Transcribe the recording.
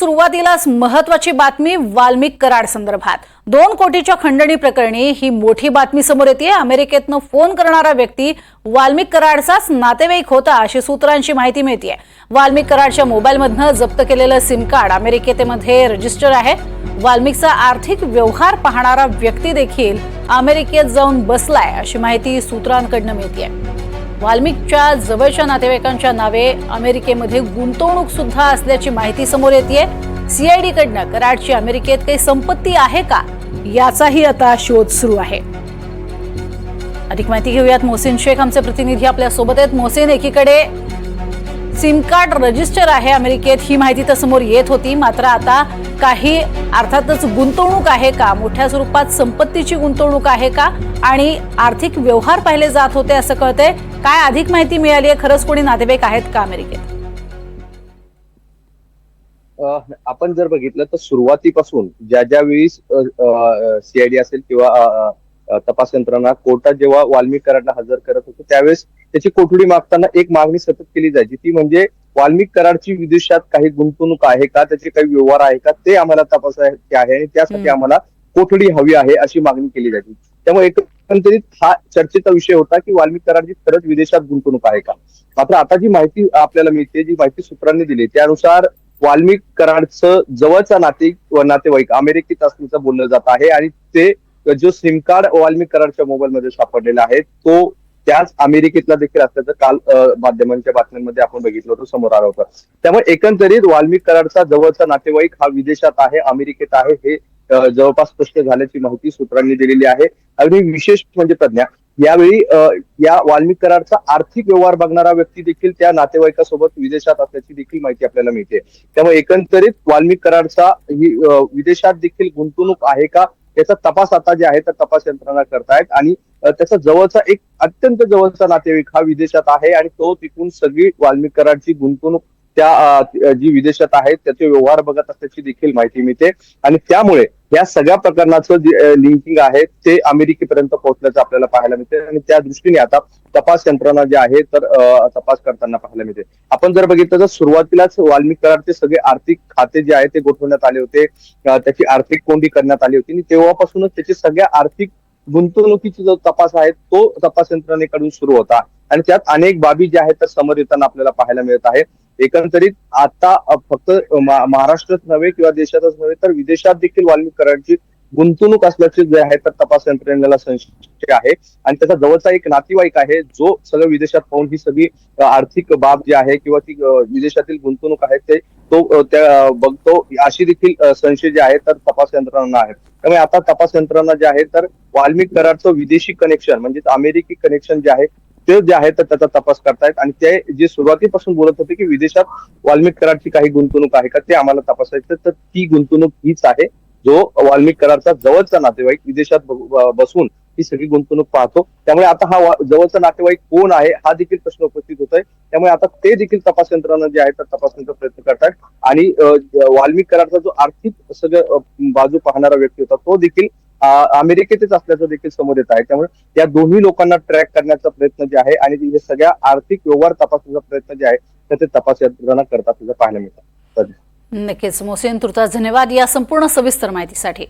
सुरुवातीलाच महत्त्वाची बातमी वाल्मिक कराड संदर्भात 2 कोटीच्या खंडणी प्रकरणी ही मोठी बातमी समोर येते। अमेरिकेतनं फोन करणारा व्यक्ती वाल्मिक कराडचाच नातेवाईक होता अशी सूत्रांची माहिती मिळते। वाल्मिक कराडच्या मोबाईलमधनं जप्त केलेलं सिम कार्ड अमेरिकेमध्ये रजिस्टर आहे। वाल्मिकचा आर्थिक व्यवहार पाहणारा व्यक्ती देखील अमेरिकेत जाऊन बसलाय अशी माहिती सूत्रांकडून मिळते। वाल्मिकच्या जवळच्या नातेवाईकांच्या नावे अमेरिकेमध्ये गुंतवणूक सुद्धा असल्याची माहिती समोर येते। सीआयडी कडनं कराडची अमेरिकेत काही संपत्ती आहे का याचाही आता शोध सुरू आहे। अधिक माहिती घेऊयात। मोहसिन शेख आमचे प्रतिनिधी आपल्या सोबत आहेत। मोहसिन, एकीकडे सिम कार्ड रजिस्टर आहे अमेरिकेत ही माहिती तर समोर येत होती, मात्र आता काही अर्थातच गुंतवणूक आहे का, मोठ्या स्वरूपात संपत्तीची गुंतवणूक आहे का आणि आर्थिक व्यवहार पाहिले जात होते असं कळतंय। काय अधिक माहिती मिळाली आहे? खरंच कोणी नातेवाईक आहेत का अमेरिकेत? आपण जर बघितलं तर सुरुवातीपासून ज्या वेळी सीआयडी असेल किंवा तपास यंत्रणा कोर्टात जेव्हा वाल्मिक कराडला हजर करत होते त्यावेळेस त्याची कोठडी मागताना एक मागणी सतत केली जायची, ती म्हणजे वाल्मिक कराडची विदेशात काही गुंतवणूक आहे का, त्याचे काही व्यवहार आहे का ते आम्हाला तपासायचे आहे आणि त्यासाठी आम्हाला कोठडी हवी आहे अशी मागणी केली जायची। त्यामुळे एकंदरीत हा चर्चेचा विषय होता की वाल्मिक कराडची खरंच विदेशात गुंतवणूक आहे का। मात्र आता जी माहिती आपल्याला मिळते, जी माहिती सूत्रांनी दिली त्यानुसार वाल्मिक कराडचं जवळचा नातेवाईक अमेरिकेत असल्याचं बोललं जात आहे आणि ते जो सिम कार्ड वाल्मिक कराडच्या मोबाईलमध्ये सापडलेला आहे तो त्याच अमेरिकेतला देखील असल्याचं काल माध्यमांच्या बातम्यांमध्ये आपण बघितलं होतं, समोर आलं होतं। त्यामुळे एकंदरीत वाल्मिक कराडचा जवळचा नातेवाईक हा विदेशात आहे, अमेरिकेत आहे हे जवळपास स्पष्ट झाल्याची माहिती सूत्रांनी दिलेली आहे। अगदी विशेष म्हणजे प्रज्ञा, यावेळी या वाल्मिक कराडचा आर्थिक व्यवहार बघणारा व्यक्ती देखील त्या नातेवाईकासोबत विदेशात असल्याची देखील माहिती आपल्याला मिळते। त्यामुळे एकंदरीत वाल्मिक कराडचा ही विदेशात देखील गुंतवणूक आहे का याचा तपास आता जे आहे तर तपास यंत्रणा करतायत आणि त्याचा जवळचा एक अत्यंत जवळचा नातेवाईक हा विदेशात आहे आणि तो तिथून सगळी वाल्मिक कराडची गुंतवणूक त्या जी विदेशात आहे त्याचे व्यवहार बघत असल्याची देखील माहिती मिळते आणि त्यामुळे या सगळ्या प्रकरणाचं जे लिंकिंग आहे ते अमेरिकेपर्यंत पोहोचल्याचं आपल्याला पाहायला मिळते आणि त्या दृष्टीने आता तपास यंत्रणा जे आहे तर तपास करताना पाहायला मिळते। आपण जर बघितलं तर सुरुवातीलाच वाल्मिक कराडचे सगळे आर्थिक खाते जे आहे ते गोठवण्यात आले होते, त्याची आर्थिक कोंडी करण्यात आली होती आणि तेव्हापासूनच त्याची सगळ्या आर्थिक गुंतवणुकीचा जो तपास आहे तो तपास यंत्रणेकडून सुरू होता आणि त्यात अनेक बाबी ज्या आहेत तर समोर येताना आपल्याला पाहायला मिळत आहे। एकंदरीत आता फक्त महाराष्ट्रात नव्हे किंवा देशातच नव्हे तर विदेशात देखील वाल्मिक कराडची गुंतवणूक असल्याचे जे आहे तर तपास यंत्रणेला संशय आहे आणि त्याचा जवळचा एक नातेवाईक आहे जो सगळं विदेशात पाहून ही सगळी आर्थिक बाब जी आहे किंवा ती विदेशातील गुंतवणूक आहे ते तो त्या बघतो अशी देखील संशय जे आहे तर तपास यंत्रणा आहे। त्यामुळे आता तपास यंत्रणा जे आहे तर वाल्मिक कराडचं विदेशी कनेक्शन म्हणजे अमेरिकी कनेक्शन जे आहे ते जे आहे तर त्याचा तपास करतायत आणि ते जे सुरुवातीपासून बोलत होते की विदेशात वाल्मिक कराडची काही गुंतवणूक आहे का ते आम्हाला तपासायचं, तर ती गुंतवणूक हीच आहे जो वाल्मिक कराडचा जवळचा नातेवाईक विदेशात बसून ही सगळी गुंतवणूक पाहतो। त्यामुळे आता हा जवळचा नातेवाईक कोण आहे हा देखील प्रश्न उपस्थित होत आहे। त्यामुळे आता ते देखील तपास यंत्रणा जे आहे तर तपासण्याचा प्रयत्न करतात आणि वाल्मिक कराडचा जो आर्थिक सगळं बाजू पाहणारा व्यक्ती होता तो देखील अमेरिकेतच असल्याचं देखील समोर येत आहे। त्यामुळे या दोन्ही लोकांना ट्रॅक करण्याचा प्रयत्न जे आहे आणि हे सगळ्या आर्थिक व्यवहार तपासण्याचा प्रयत्न जे आहे तर ते तपास यंत्रणा करतात पाहायला मिळतात। नक्कीच मोहसिन, तुर्तास धन्यवाद या संपूर्ण सविस्तर माहितीसाठी।